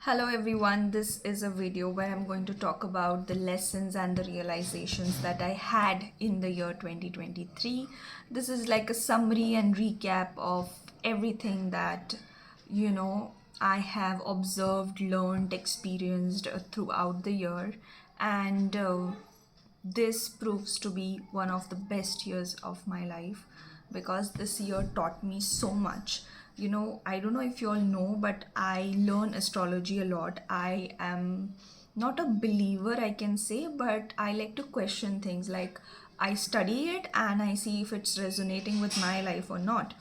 Hello everyone, this is a video where I'm going to talk about the lessons and the realizations that I had in the year 2023. This is like a summary and recap of everything that I have observed, learned, experienced throughout the year, and this proves to be one of the best years of my life because this year taught me so much. I don't know if you all know, but I learn astrology a lot. I am not a believer, I can say, but I like to question things. Like, I study it and I see if it's resonating with my life or not.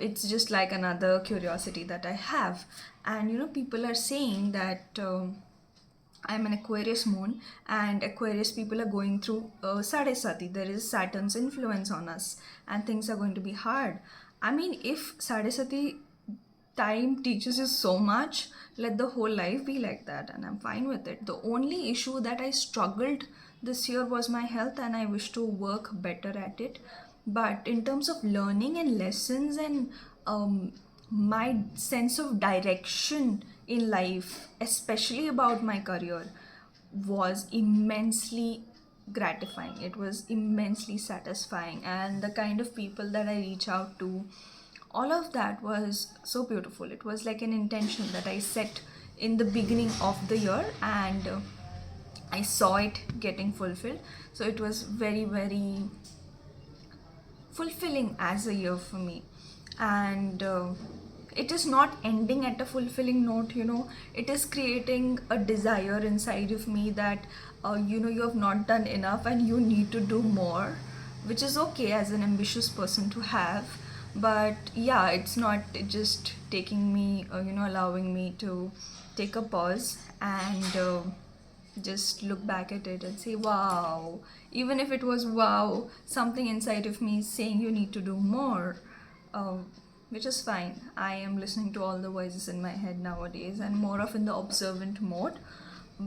It's just like another curiosity that I have. And people are saying that I'm an Aquarius moon, and Aquarius people are going through Sadesati. There is Saturn's influence on us, and things are going to be hard. I mean, if Sadesati time teaches you so much, let the whole life be like that, and I'm fine with it. The only issue that I struggled this year was my health, and I wish to work better at it. But in terms of learning and lessons and my sense of direction in life, especially about my career, was immensely gratifying. It was immensely satisfying, and the kind of people that I reach out to, all of that was so beautiful. It was like an intention that I set in the beginning of the year, and I saw it getting fulfilled. So it was very, very fulfilling as a year for me. And it is not ending at a fulfilling note. It is creating a desire inside of me that you have not done enough and you need to do more, which is okay as an ambitious person to have. But yeah, it's not just taking me allowing me to take a pause and just look back at it and say wow. Even if it was wow, something inside of me is saying you need to do more, which is fine. I am listening to all the voices in my head nowadays and more of in the observant mode,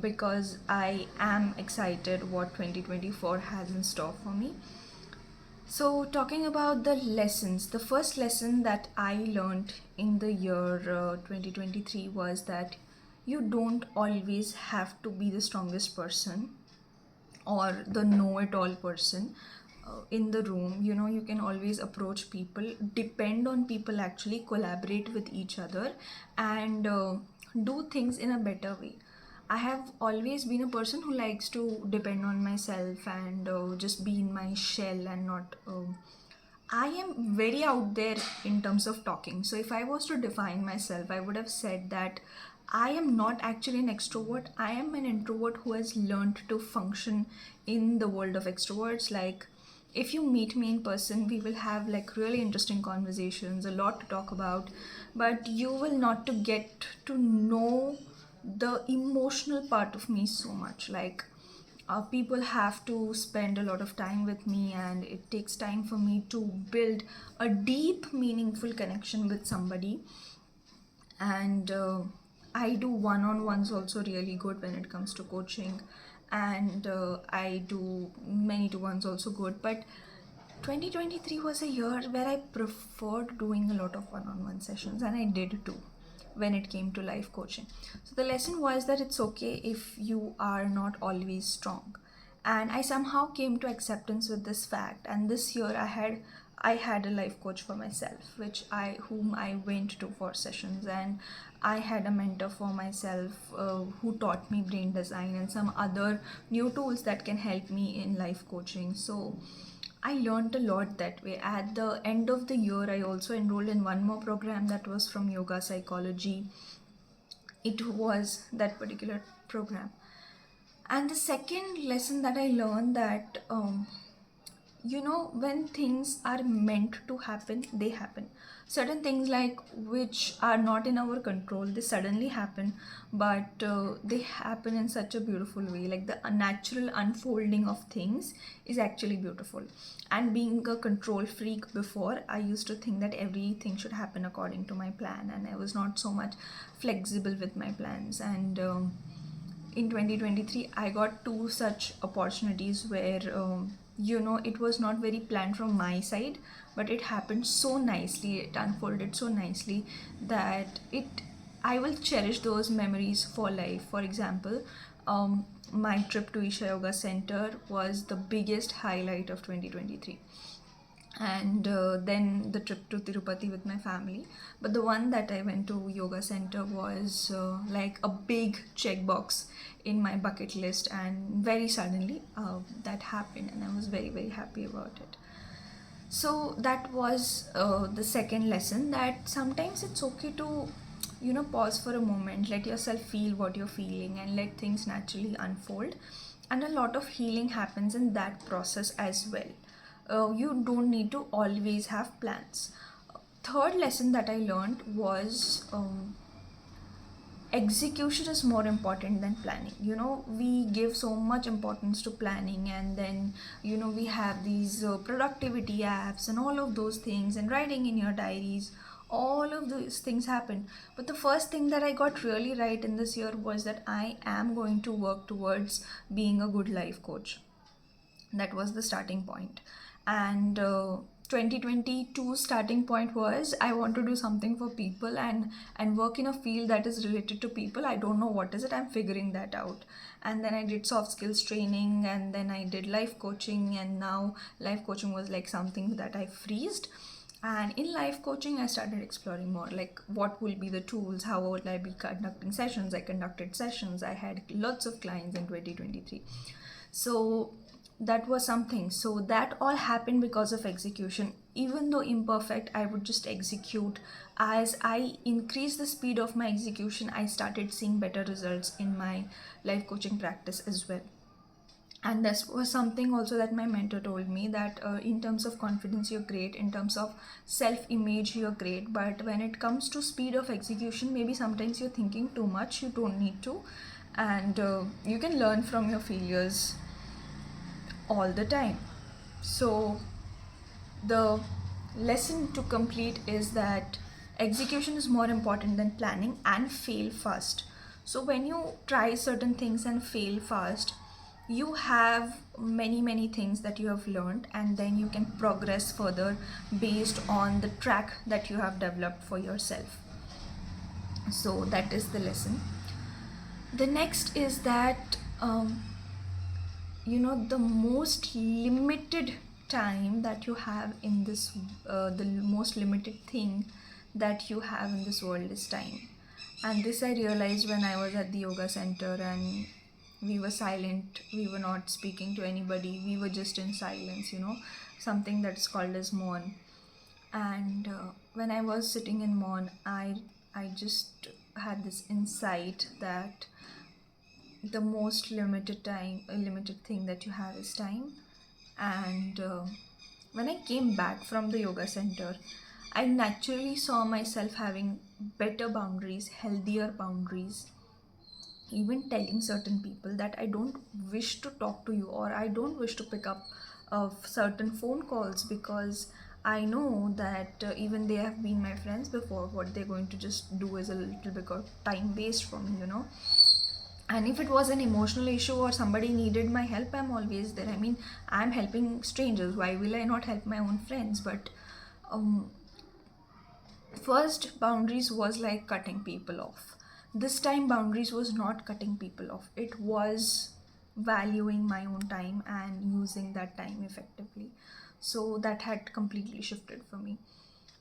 because I am excited what 2024 has in store for me. So, talking about the lessons, the first lesson that I learned in the year 2023 was that you don't always have to be the strongest person or the know it all person in the room. You can always approach people, depend on people, actually collaborate with each other, and do things in a better way. I have always been a person who likes to depend on myself and just be in my shell and not. I am very out there in terms of talking. So, if I was to define myself, I would have said that I am not actually an extrovert. I am an introvert who has learned to function in the world of extroverts. Like, if you meet me in person, we will have like really interesting conversations, a lot to talk about, but you will not to get to know the emotional part of me so much. Like, people have to spend a lot of time with me, and it takes time for me to build a deep meaningful connection with somebody. And I do one-on-ones also really good when it comes to coaching, and I do many to ones also good. But 2023 was a year where I preferred doing a lot of one-on-one sessions, and I did too when it came to life coaching. So the lesson was that it's okay if you are not always strong. And I somehow came to acceptance with this fact. And this year I had a life coach for myself, which I whom I went to for sessions, and I had a mentor for myself who taught me brain design and some other new tools that can help me in life coaching. So I learned a lot that way. At the end of the year, I also enrolled in one more program that was from yoga psychology. It was that particular program. And the second lesson that I learned that when things are meant to happen, they happen. Certain things, like, which are not in our control, they suddenly happen, but they happen in such a beautiful way. Like, the natural unfolding of things is actually beautiful. And being a control freak before, I used to think that everything should happen according to my plan, and I was not so much flexible with my plans. And in 2023 I got two such opportunities where it was not very planned from my side, but it happened so nicely, it unfolded so nicely that it I will cherish those memories for life. For example, my trip to Isha Yoga Center was the biggest highlight of 2023, and then the trip to Tirupati with my family. But the one that I went to yoga center was like a big checkbox in my bucket list, and very suddenly that happened, and I was very, very happy about it. So that was the second lesson, that sometimes it's okay to, pause for a moment, let yourself feel what you're feeling, and let things naturally unfold. And a lot of healing happens in that process as well. You don't need to always have plans. Third lesson that I learned was execution is more important than planning. We give so much importance to planning, and then we have these productivity apps and all of those things, and writing in your diaries. All of those things happen, but the first thing that I got really right in this year was that I am going to work towards being a good life coach. That was the starting point. And 2022 starting point was, I want to do something for people, and work in a field that is related to people. I don't know what is it, I'm figuring that out. And then I did soft skills training, and then I did life coaching, and now life coaching was like something that I freezed. And in life coaching, I started exploring more, like what will be the tools, how will I be conducting sessions. I conducted sessions, I had lots of clients in 2023. So that was something. So that all happened because of execution. Even though imperfect, I would just execute. As I increased the speed of my execution, I started seeing better results in my life coaching practice as well. And this was something also that my mentor told me, that in terms of confidence you're great, in terms of self image you're great, but when it comes to speed of execution, maybe sometimes you're thinking too much. You don't need to. And you can learn from your failures all the time. So the lesson to complete is that execution is more important than planning, and fail fast. So when you try certain things and fail fast, you have many things that you have learned, and then you can progress further based on the track that you have developed for yourself. So that is the lesson. The next is that the most limited time that you have in this the most limited thing that you have in this world is time. And this I realized when I was at the yoga center, and we were silent, we were not speaking to anybody, we were just in silence, something that's called as Maun. And when I was sitting in Maun, I just had this insight that the most limited thing that you have is time. And when I came back from the yoga center, I naturally saw myself having better boundaries, healthier boundaries, even telling certain people that I don't wish to talk to you, or I don't wish to pick up certain phone calls, because I know that even they have been my friends before, what they're going to just do is a little bit of time waste for me. And if it was an emotional issue or somebody needed my help, I'm always there. I mean, I'm helping strangers, why will I not help my own friends? But um, first boundaries was like cutting people off. This time boundaries was not cutting people off, it was valuing my own time and using that time effectively. So that had completely shifted for me.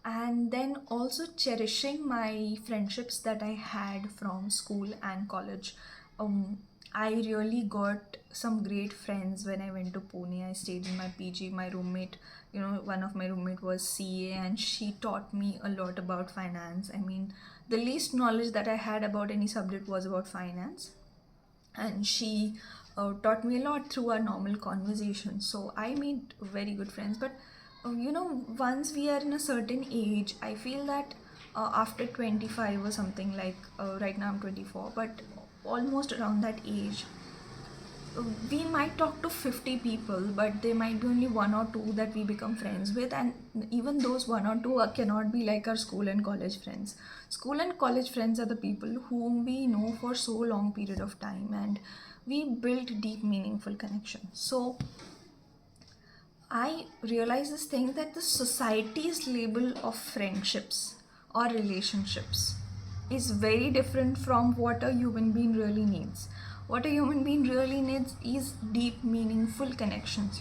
And then also cherishing my friendships that I had from school and college. um, I really got some great friends when I went to Pune. I stayed in my PG. My roommate, one of my roommate was CA, and she taught me a lot about finance. I mean, the least knowledge that I had about any subject was about finance, and she taught me a lot through our normal conversation. So I made very good friends. But once we are in a certain age, I feel that after 25 or something, like right now I'm 24, but almost around that age, we might talk to 50 people, but there might be only one or two that we become friends with. And even those one or two cannot be like our school and college friends. School and college friends are the people whom we know for so long period of time, and we build deep meaningful connection. So I realize this thing, that the society's label of friendships or relationships is very different from what a human being really needs. What a human being really needs is deep, meaningful connections,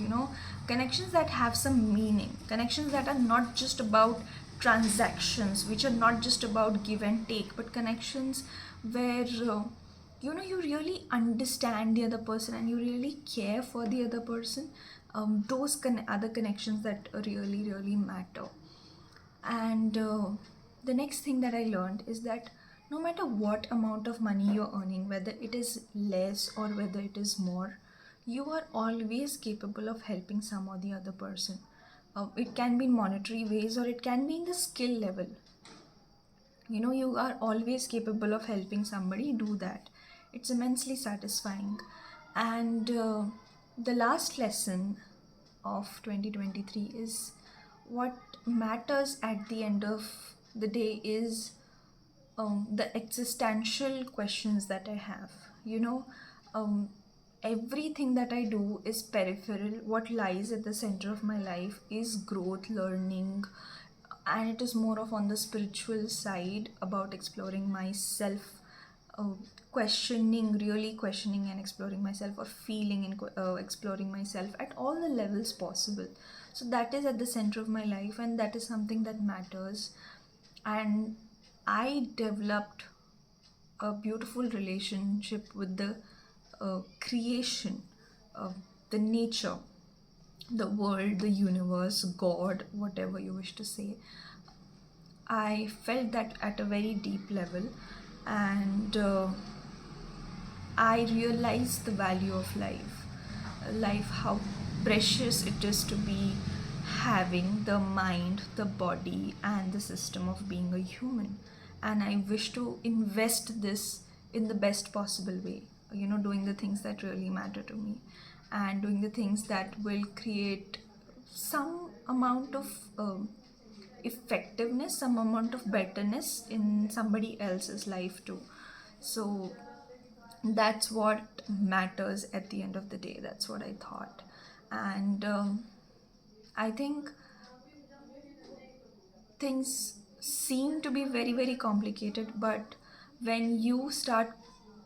connections that have some meaning, connections that are not just about transactions, which are not just about give and take, but connections where you really understand the other person and you really care for the other person. Those other connections that really, really matter. And the next thing that I learned is that no matter what amount of money you're earning, whether it is less or whether it is more, you are always capable of helping some or the other person. It can be in monetary ways or it can be in the skill level. You are always capable of helping somebody do that. It's immensely satisfying. And the last lesson of 2023 is what matters at the end of the day is the existential questions that I have. Um, everything that I do is peripheral. What lies at the center of my life is growth, learning, and it is more of on the spiritual side about exploring myself, uh, really questioning and exploring myself, or feeling and exploring myself at all the levels possible. So that is at the center of my life, and that is something that matters. And I developed a beautiful relationship with the creation, the nature, the world, the universe, God, whatever you wish to say. I felt that at a very deep level, and I realized the value of life. Life, how precious it is to be having the mind, the body, and the system of being a human. And I wish to invest this in the best possible way, doing the things that really matter to me and doing the things that will create some amount of effectiveness, some amount of betterness in somebody else's life too. So that's what matters at the end of the day. That's what I thought. And I think things seem to be very, very complicated, but when you start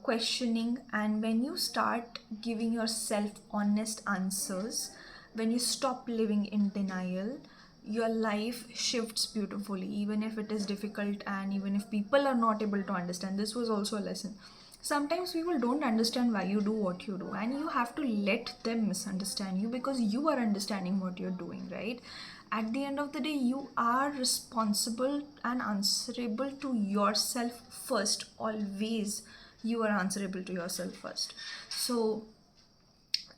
questioning and when you start giving yourself honest answers, when you stop living in denial, your life shifts beautifully, even if it is difficult and even if people are not able to understand. This was also a lesson. Sometimes people don't understand why you do what you do, and you have to let them misunderstand you because you are understanding what you're doing, right? At the end of the day, you are responsible and answerable to yourself first. Always, you are answerable to yourself first. So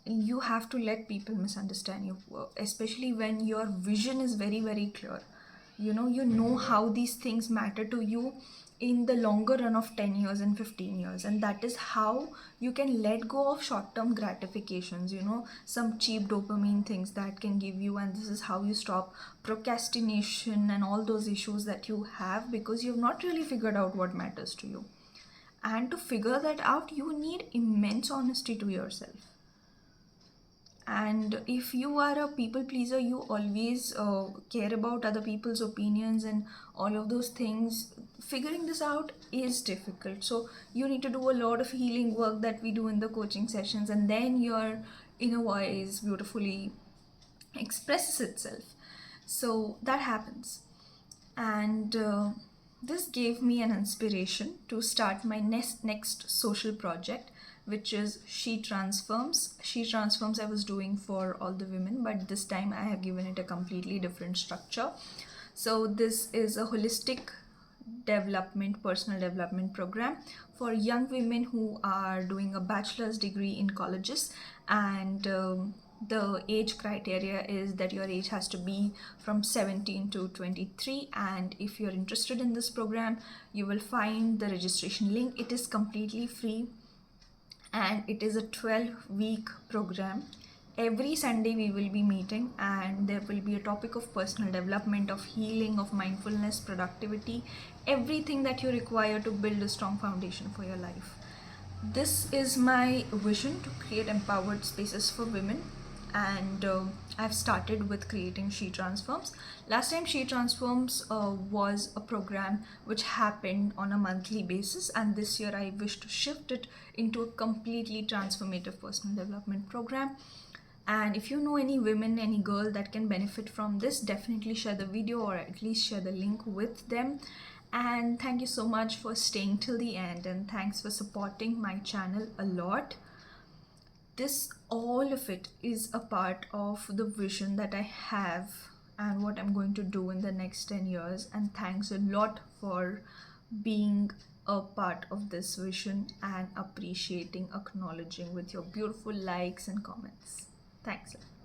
you have to let people misunderstand you, especially when your vision is very, very clear. You know how these things matter to you in the longer run of 10 years and 15 years, and that is how you can let go of short term gratifications, some cheap dopamine things that can give you, and this is how you stop procrastination and all those issues that you have because you've not really figured out what matters to you. And to figure that out, you need immense honesty to yourself. And if you are a people pleaser, you always care about other people's opinions and all of those things. Figuring this out is difficult, so you need to do a lot of healing work that we do in the coaching sessions, and then your inner voice beautifully expresses itself. So that happens. And this gave me an inspiration to start my next social project, which is She Transforms. I was doing for all the women, but this time I have given it a completely different structure. So this is a holistic personal development program for young women who are doing a bachelor's degree in colleges. And the age criteria is that your age has to be from 17 to 23. And if you're interested in this program, you will find the registration link. It is completely free, and it is a 12-week program. Every Sunday we will be meeting, and there will be a topic of personal development, of healing, of mindfulness, productivity, everything that you require to build a strong foundation for your life. This is my vision, to create empowered spaces for women and I've started with creating She Transforms. Last time She Transforms was a program which happened on a monthly basis, and this year I wish to shift it into a completely transformative personal development program. And if you know any women, any girl that can benefit from this, definitely share the video or at least share the link with them. And thank you so much for staying till the end, and thanks for supporting my channel a lot. This, all of it, is a part of the vision that I have and what I'm going to do in the next 10 years. And thanks a lot for being a part of this vision and appreciating, acknowledging with your beautiful likes and comments. Thanks a lot.